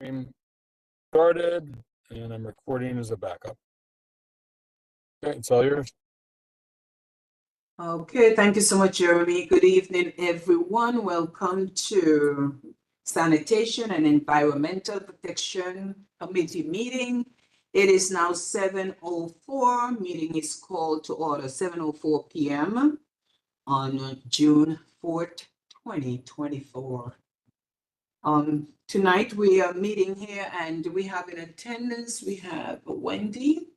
Stream started, and I'm recording as a backup. Okay, it's all yours. Okay, thank you so much, Jeremy. Good evening, everyone. Welcome to Sanitation and Environmental Protection Committee meeting. It is now 7:04. Meeting is called to order 7:04 p.m. on June 4th, 2024. Tonight we are meeting here and we have in attendance, we have Wendy,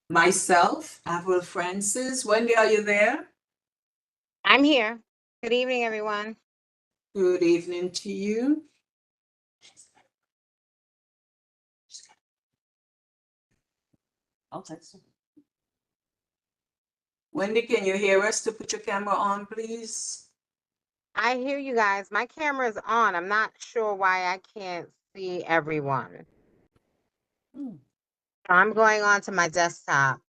myself, Avril Francis. Wendy, are you there? I'm here. Good evening, everyone. Good evening to you. I'll text her. Wendy, can you hear us to put your camera on, please? I hear you guys. My camera is on. I'm not sure why I can't see everyone. I'm going on to my desktop.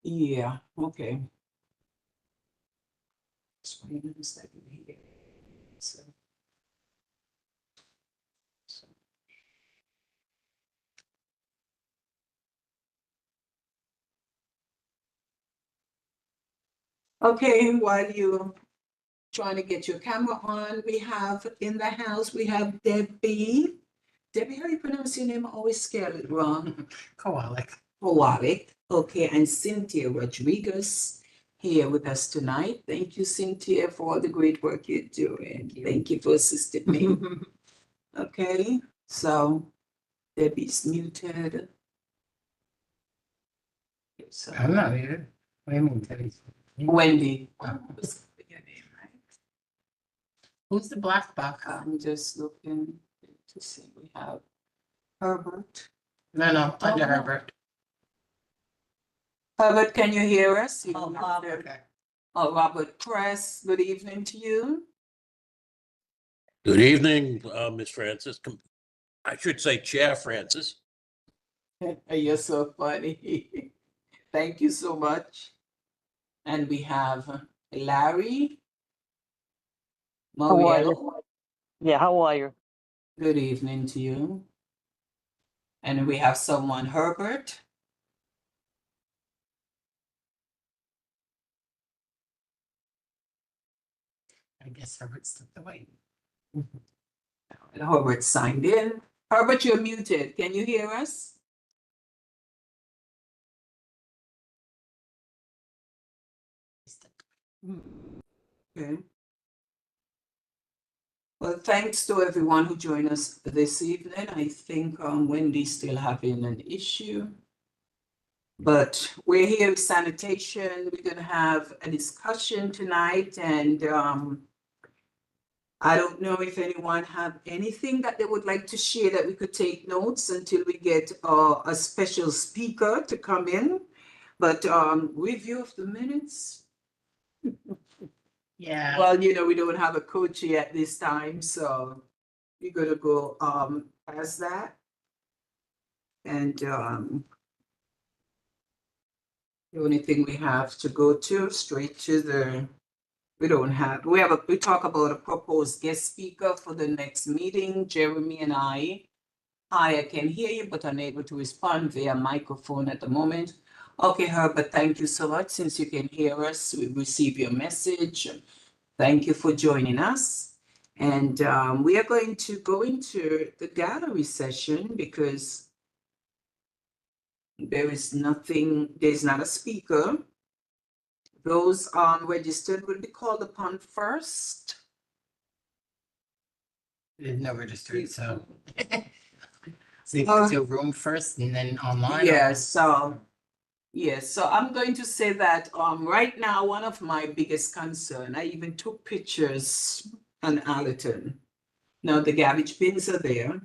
Yeah, okay. Just wait a second here. Okay, while you're trying to get your camera on, we have in the house, we have Debbie. Debbie, how do you pronounce your name? I always get it wrong. Kowalik. Kowalik. Okay, and Cynthia Rodriguez here with us tonight. Thank you, Cynthia, for all the great work you're doing. Thank you for assisting me. Okay, so Debbie's muted. So, I'm not here. What do you mean, Teddy? Wendy. What's your name, right? Who's the black box? I'm just looking to see. We have Herbert. No, under Oh. Herbert. Herbert, can you hear us? Okay. Robert Press, good evening to you. Good evening, Ms. Francis. I should say Chair Francis. You're so funny. Thank you so much. And we have Larry How are you? Moriello. Yeah, how are you? Good evening to you. And we have someone, Herbert. I guess Herbert stepped away. And Herbert signed in. Herbert, you're muted. Can you hear us? Okay. Well, thanks to everyone who joined us this evening. I think Wendy's still having an issue. But we're here with sanitation. We're going to have a discussion tonight. And I don't know if anyone have anything that they would like to share that we could take notes until we get a special speaker to come in. But review of the minutes. Yeah. Well, we don't have a coach at this time, so we're gonna go past that. And the only thing we have to go to straight to we talk about a proposed guest speaker for the next meeting. Jeremy and I can hear you, but unable to respond via microphone at the moment. Okay, Herbert, thank you so much. Since you can hear us, we receive your message. Thank you for joining us. And we are going to go into the gallery session because there's not a speaker. Those registered will be called upon first. There's no registered, so. So you can do room first and then online? Yes, so I'm going to say that right now, one of my biggest concern, I even took pictures on Allerton. Now the garbage bins are there,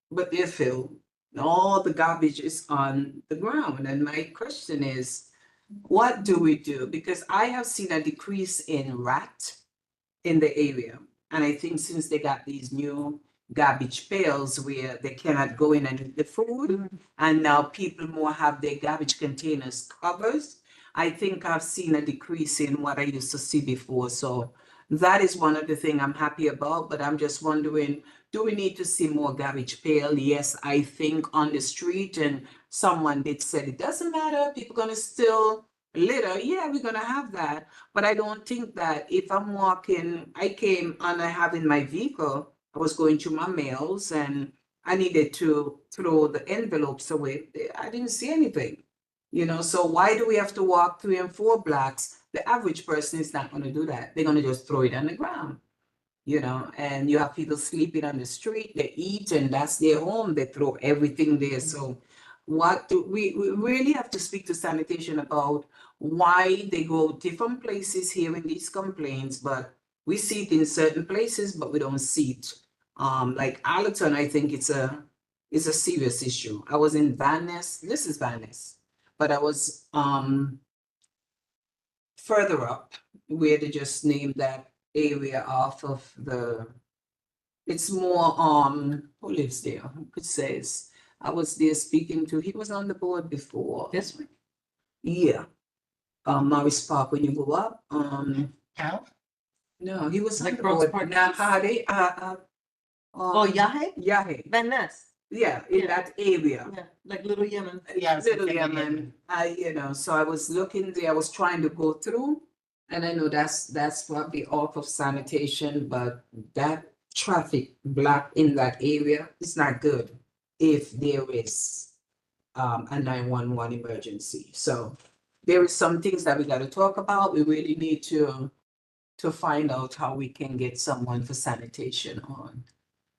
but they're filled. All the garbage is on the ground. And my question is, what do we do? Because I have seen a decrease in rat in the area. And I think since they got these new garbage pails where they cannot go in and eat the food, and now people more have their garbage containers covered, I think I've seen a decrease in what I used to see before. So that is one of the things I'm happy about, but I'm just wondering, do we need to see more garbage pail? Yes, I think on the street, and someone did said it doesn't matter, people gonna still litter. Yeah, we're gonna have that. But I don't think that if I'm walking, I came and I have in my vehicle, I was going through my mails and I needed to throw the envelopes away. I didn't see anything. So why do we have to walk 3 and 4 blocks? The average person is not going to do that. They're going to just throw it on the ground, and you have people sleeping on the street, they eat, and that's their home. They throw everything there. So what do we really have to speak to sanitation about why they go different places here in these complaints, but we see it in certain places, but we don't see it. Like Allerton, I think it's a serious issue. I was in Van Ness. This is Van Ness. But I was further up where they just named that area off of it's more who lives there? It says I was there speaking to, he was on the board before. This one? Yeah. Morris Park when you go up. How? No, he was on Like the Rose board. Park Now East? Hardy, Oh, Yahe? Yahe. Van Ness. Yeah, in Yeah. that area. Yeah, like Little Yemen. Yeah, I was gonna Little say Yemen. So I was looking there, I was trying to go through, and I know that's probably off of sanitation, but that traffic block in that area is not good if there is a 911 emergency. So there is some things that we got to talk about. We really need to find out how we can get someone for sanitation on.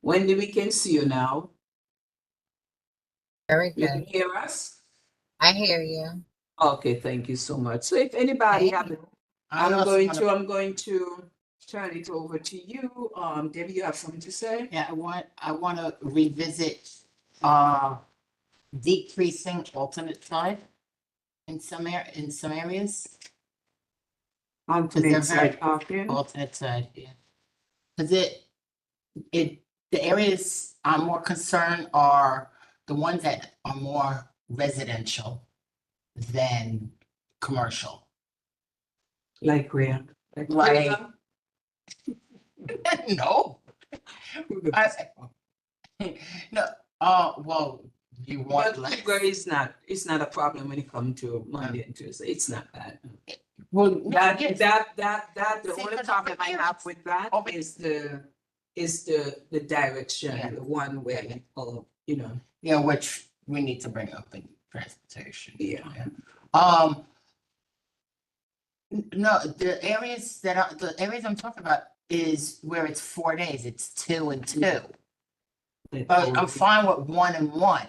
Wendy, we can see you now. Very You can good. hear us? I hear you. Okay, thank you so much. So if anybody Thank have, I I'm also going wanna- to, I'm going to turn it over to you. Debbie, you have something to say? Yeah, I want to revisit decreasing alternate side in some areas. Alternate they're very- side parking. Alternate side, yeah. Because the areas I'm more concerned are the ones that are more residential than commercial. Like where? Like- No, I- no, well, you want But less. Uber is not, it's not a problem when it comes to Monday and Tuesday. It's not bad. Well, no, That, yes. the See, only but problem over I here have it's- with that over- is the direction, Yeah. the one way, or, Yeah, which we need to bring up in transportation. Yeah. No, the areas I'm talking about is where it's 4 days, it's 2 and 2. But I'm fine with 1 and 1.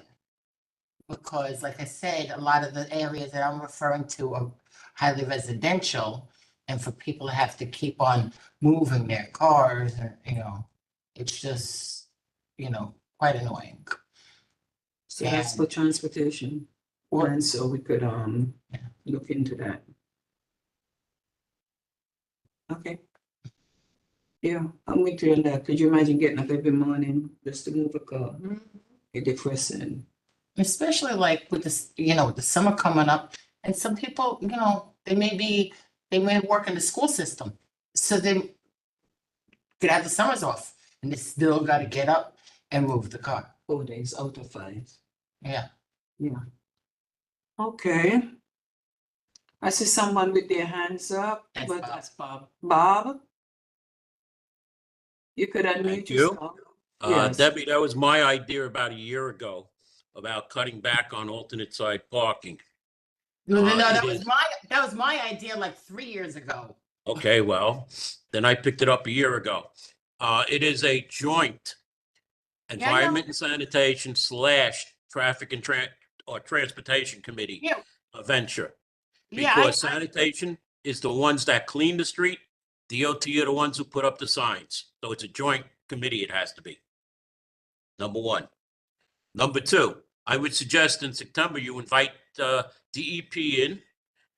Because like I said, a lot of the areas that I'm referring to are highly residential. And for people to have to keep on moving their cars, and it's just, quite annoying. So that's for transportation. Or- And so we could Yeah. look into that. Okay. Yeah, I'm with you on that. Could you imagine getting up every morning just to move a car? It's depressing. Especially like with this, with the summer coming up, and some people, they may work in the school system. So they could have the summers off and they still gotta get up and move the car. 4 days out of 5. Yeah. Yeah. Okay. I see someone with their hands up. That's but Bob. that's Bob. Bob? You could unmute Thank you. yourself. Yes. Debbie, that was my idea about a year ago about cutting back on alternate side parking. No, it that was my idea like 3 years ago. Okay, well, then I picked it up a year ago. It is a joint I know. environment and sanitation / traffic and transportation committee Yeah. venture. Yeah, Because sanitation is the ones that clean the street. DOT are the ones who put up the signs. So it's a joint committee, it has to be. Number one. Number two, I would suggest in September, you invite DEP in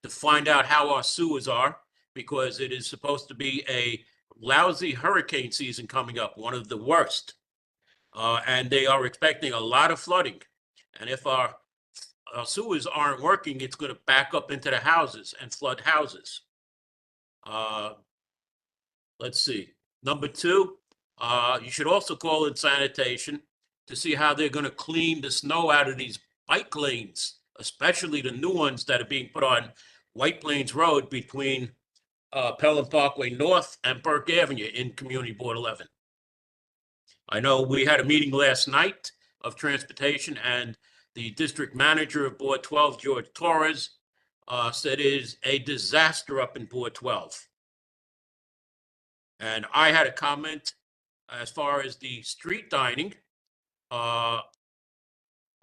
to find out how our sewers are, because it is supposed to be a lousy hurricane season coming up, one of the worst. And they are expecting a lot of flooding. And if our sewers aren't working, it's going to back up into the houses and flood houses. let's see. Number two, you should also call in sanitation to see how they're gonna clean the snow out of these bike lanes, especially the new ones that are being put on White Plains Road between Pelham Parkway North and Burke Avenue in Community Board 11. I know we had a meeting last night of transportation, and the district manager of Board 12, George Torres, said it is a disaster up in Board 12. And I had a comment as far as the street dining. Where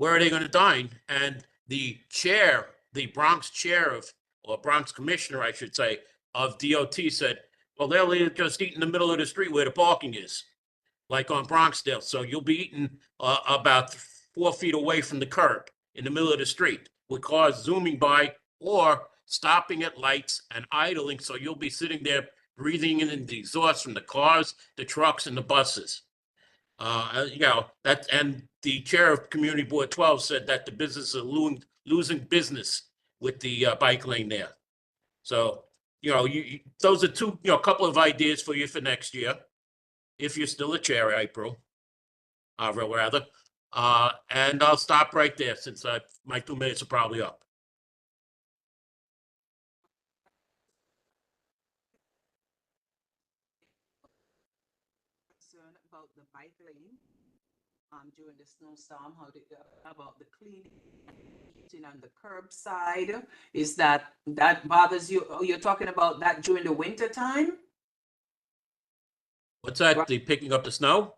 are they going to dine? And the chair, the Bronx chair of, or Bronx commissioner, I should say, of DOT said, well, they'll just eat in the middle of the street where the parking is, like on Bronxdale. So you'll be eating about 4 feet away from the curb in the middle of the street with cars zooming by or stopping at lights and idling. So you'll be sitting there breathing in the exhaust from the cars, the trucks, and the buses. You know, that, and the chair of Community Board 12 said that the business is losing business with the bike lane there. So, you know, those are two, you know, a couple of ideas for you for next year, if you're still a chair, April, rather. And I'll stop right there since my 2 minutes are probably up. Concern about the bike lane during the snowstorm, about the cleaning on the curbside. Is that bothers you? Oh, you're talking about that during the winter time? What's that? The picking up the snow?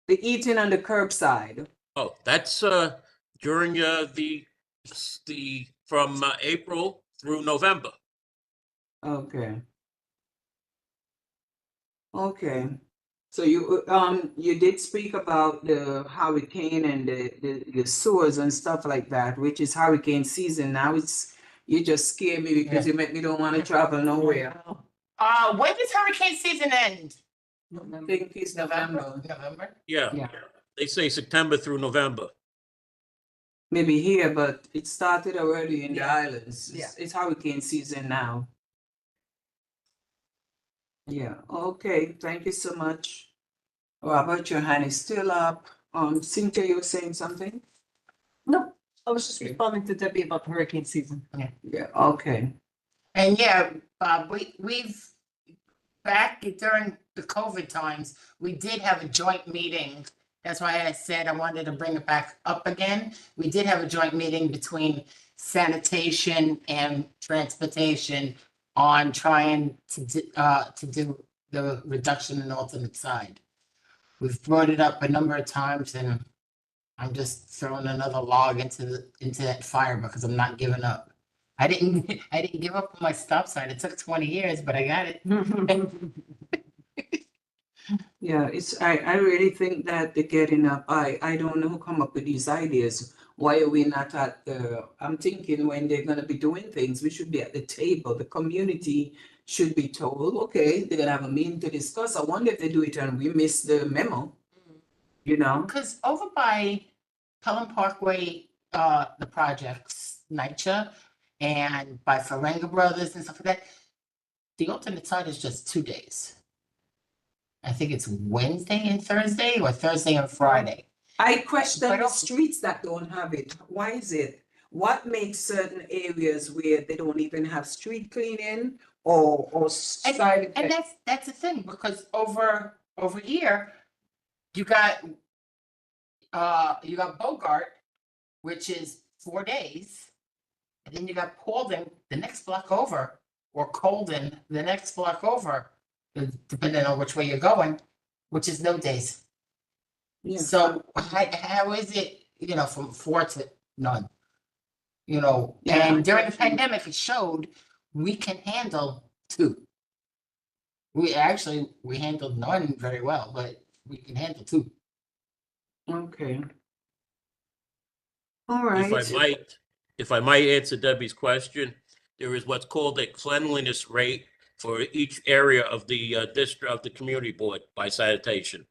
The eating on the curbside. Oh, that's during the from April through November. Okay. Okay. So you did speak about the hurricane and the sewers and stuff like that, which is hurricane season now. You just scare me because you make me don't want to travel nowhere. When does hurricane season end? I think it's November. November? Yeah, Yeah. they say September through November. Maybe here, but it started already in the Yeah. islands. It's hurricane season now. Yeah, okay, thank you so much. Robert, your hand is still up. Cynthia, you were saying something? No, I was just responding to Debbie about hurricane season. Yeah, okay. And yeah, we've, back during the COVID times, we did have a joint meeting. That's why I said I wanted to bring it back up again. We did have a joint meeting between sanitation and transportation on trying to do the reduction in alternate side. We've brought it up a number of times, and I'm just throwing another log into that fire because I'm not giving up. I didn't give up on my stop sign. It took 20 years, but I got it. Yeah, I really think that they're getting up. I don't know who come up with these ideas. Why are we not I'm thinking when they're gonna be doing things, we should be at the table. The community should be told, okay, they're gonna have a meeting to discuss. I wonder if they do it and we miss the memo. You know? Because over by Pelham Parkway, the projects, NYCHA, and by Ferenga Brothers and stuff like that, the alternate side is just 2 days. I think it's Wednesday and Thursday, or Thursday and Friday. I question But the also- streets that don't have it. Why is it? What makes certain areas where they don't even have street cleaning or side? And that's the thing, because over here, you got Bogart, which is 4 days. And then you got Paulden, the next block over, or Colden, the next block over, depending on which way you're going, which is no days. Yeah. So how is it, from 4 to none? Yeah, And during the definitely. pandemic, it showed we can handle 2. We handled none very well, but we can handle 2. Okay. All right. If I might answer Debbie's question, there is what's called a cleanliness rate for each area of the district of the community board by sanitation.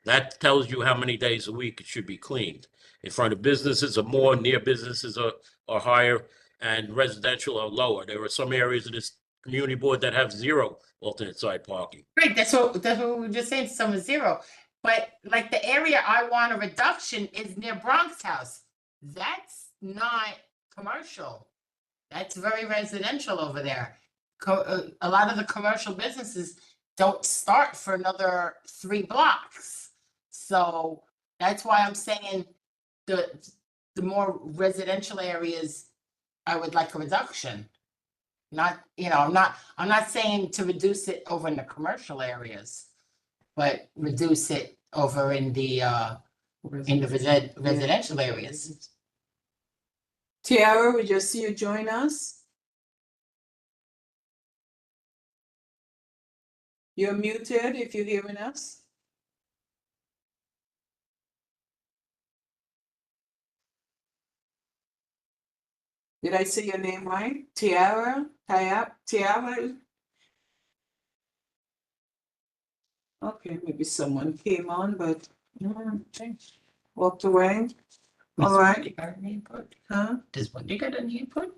That tells you how many days a week it should be cleaned. In front of businesses are more, near businesses are higher, and residential are lower. There are some areas of this community board that have 0 alternate side parking. Right, that's what we were just saying, summer zero. But like the area I want a reduction is near Bronx House. That's not commercial. That's very residential over there. A lot of the commercial businesses don't start for another 3 blocks. So that's why I'm saying the more residential areas, I would like a reduction. Not, I'm not saying to reduce it over in the commercial areas, but reduce it over in the residential areas. Tiara, we just see you join us. You're muted if you're hearing us. Did I say your name right? Tiara? Tiara? Okay, maybe someone came on, but walked away. All right. You got any input? Huh? Does Wendy got any input?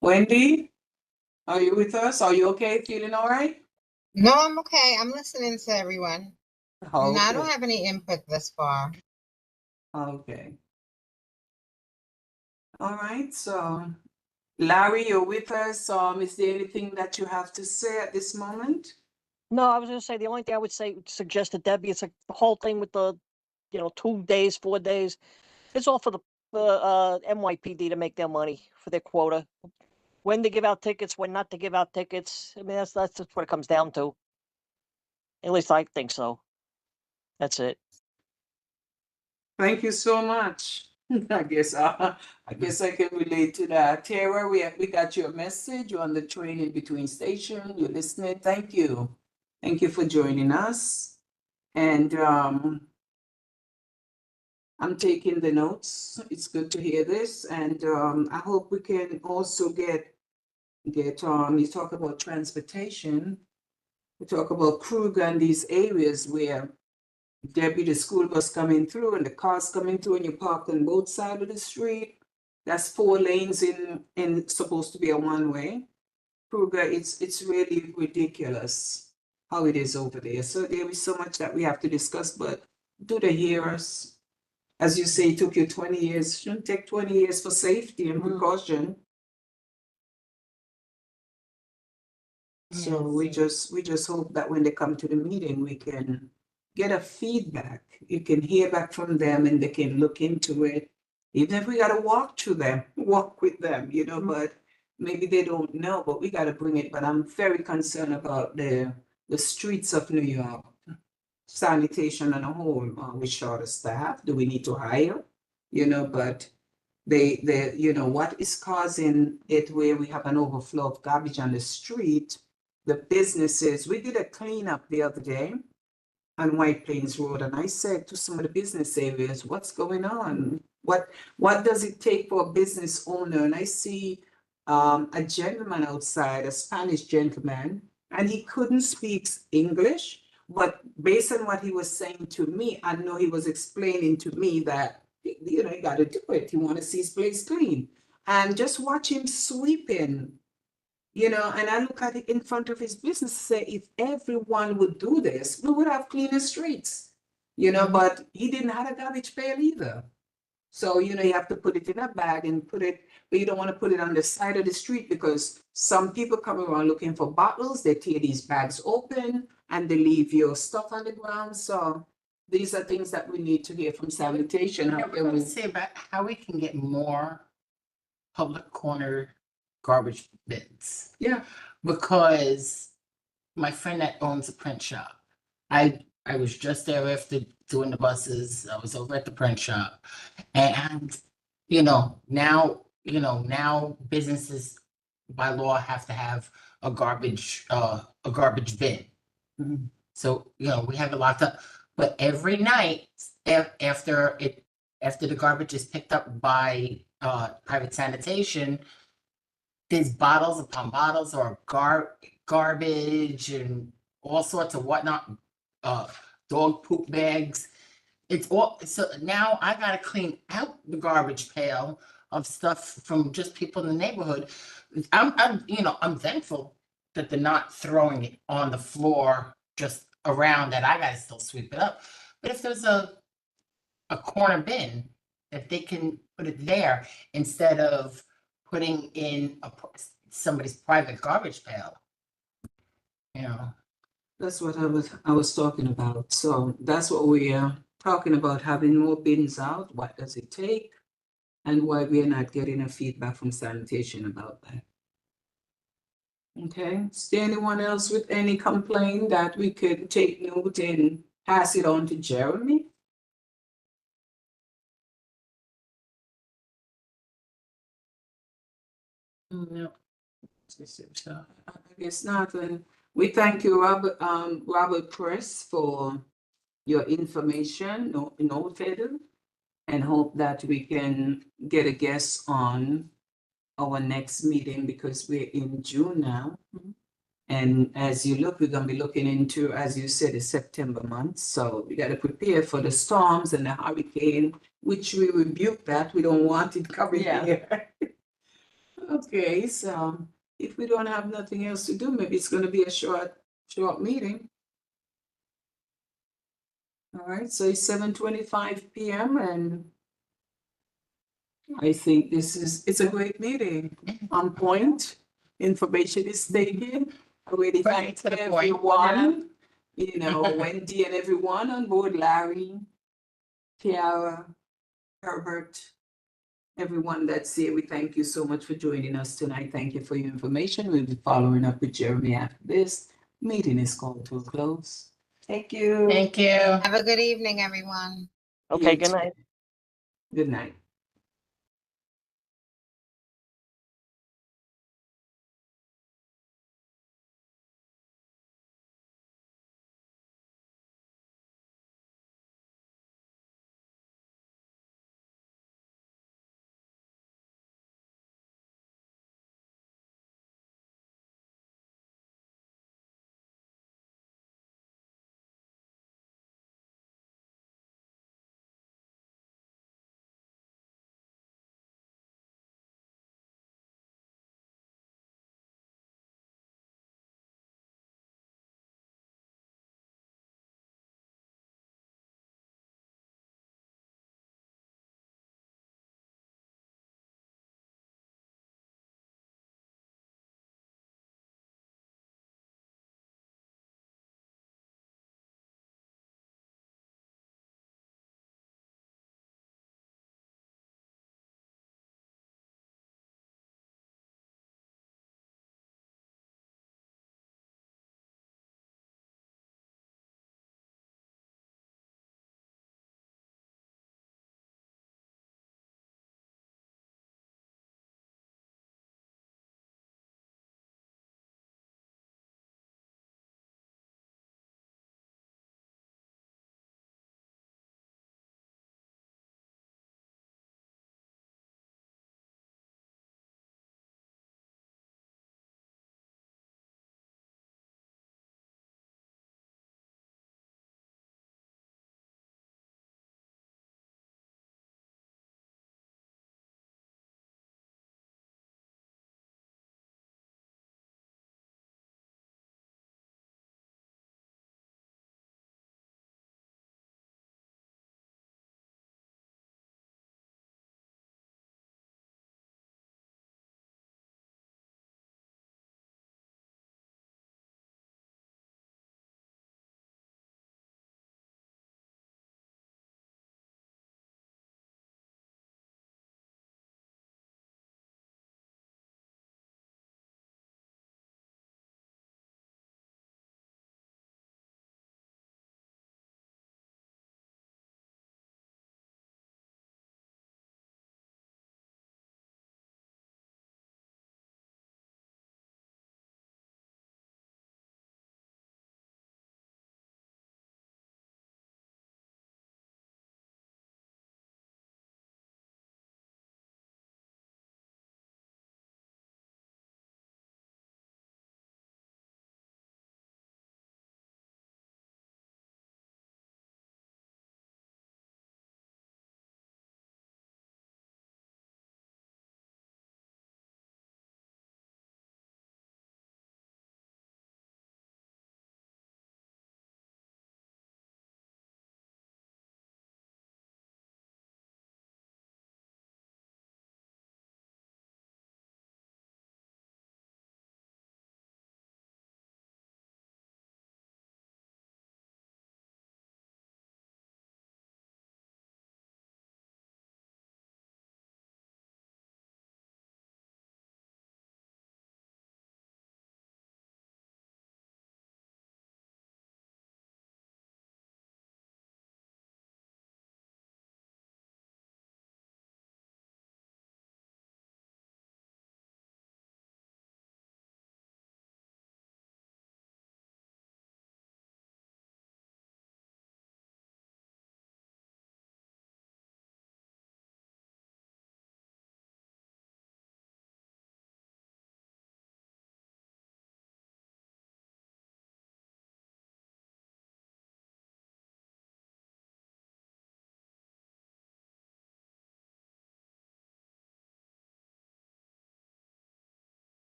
Wendy, are you with us? Are you okay? Feeling all right? No, I'm okay. I'm listening to everyone. No, I don't Okay. have any input thus far. Okay. All right, so Larry, you're with us. Is there anything that you have to say at this moment? No, I was gonna say, the only thing I would say, suggest to Debbie, it's like the whole thing with the, 2 days, 4 days. It's all for the NYPD to make their money for their quota. When to give out tickets, when not to give out tickets. I mean, that's just what it comes down to. At least I think so. That's it. Thank you so much. I guess I can relate to that. Tara, we got your message. You're on the train in between station. You're listening. Thank you. Thank you for joining us. And I'm taking the notes. It's good to hear this. And I hope we can also get you talk about transportation. We talk about Kruger and these areas where there be the school bus coming through and the cars coming through and you park on both sides of the street. That's 4 lanes in supposed to be a one-way. Kruger, it's really ridiculous how it is over there. So there is so much that we have to discuss, but do they hear us? As you say, it took you 20 years. Shouldn't take 20 years for safety and precaution. So we just hope that when they come to the meeting, we can get a feedback. You can hear back from them and they can look into it. Even if we gotta walk with them, but maybe they don't know, but we gotta bring it. But I'm very concerned about the streets of New York. Sanitation on a whole, we short of staff. Do we need to hire? But what is causing it where we have an overflow of garbage on the street? The businesses, we did a cleanup the other day on White Plains Road, and I said to some of the business areas, what's going on? What does it take for a business owner? And I see a gentleman outside, a Spanish gentleman, and he couldn't speak English, but based on what he was saying to me, I know he was explaining to me that, you got to do it. You want to see his place clean. And just watch him sweeping. And I look at it in front of his business, say, if everyone would do this, we would have cleaner streets, but he didn't have a garbage pail either. So, you have to put it in a bag and put it, but you don't want to put it on the side of the street because some people come around looking for bottles, they tear these bags open and they leave your stuff on the ground. So these are things that we need to hear from sanitation. Yeah, we're gonna say about how we can get more public corner garbage bins. Yeah. Because my friend that owns a print shop, I was just there after doing the buses. I was over at the print shop. And, now businesses by law have to have a garbage bin. Mhm. So, we have it locked up, but every night after the garbage is picked up by private sanitation, there's bottles upon bottles or garbage and all sorts of whatnot, dog poop bags. It's all, so now I gotta clean out the garbage pail of stuff from just people in the neighborhood. I'm thankful that they're not throwing it on the floor just around that I gotta still sweep it up. But if there's a corner bin, that they can put it there instead of putting in somebody's private garbage pail. You know, That's what I was talking about. So that's what we are talking about, having more bins out. What does it take? And why we are not getting a feedback from sanitation about that. Okay, is there anyone else with any complaint that we could take note and pass it on to Jeremy? no. I guess not. And we thank you, Robert Press, for your information noted, and hope that we can get a guest on our next meeting because we're in June now. And as you look, we're gonna be looking into, as you said, the September month. So we gotta prepare for the storms and the hurricane, which we rebuke that. We don't want it coming Yeah. here. Okay, so if we don't have nothing else to do, maybe it's gonna be a short meeting. All right, so it's 7:25 p.m. and I think it's a great meeting. On point, information is taken. I really Right thank to the point, everyone. You know, Wendy and everyone on board, Larry, Tiara, Herbert, everyone that's here. We thank you so much for joining us tonight. Thank you for your information. We'll be following up with Jeremy after this. Meeting is called to a close. Thank you. Thank you. Have a good evening, everyone. Okay, You good too. night. Good night.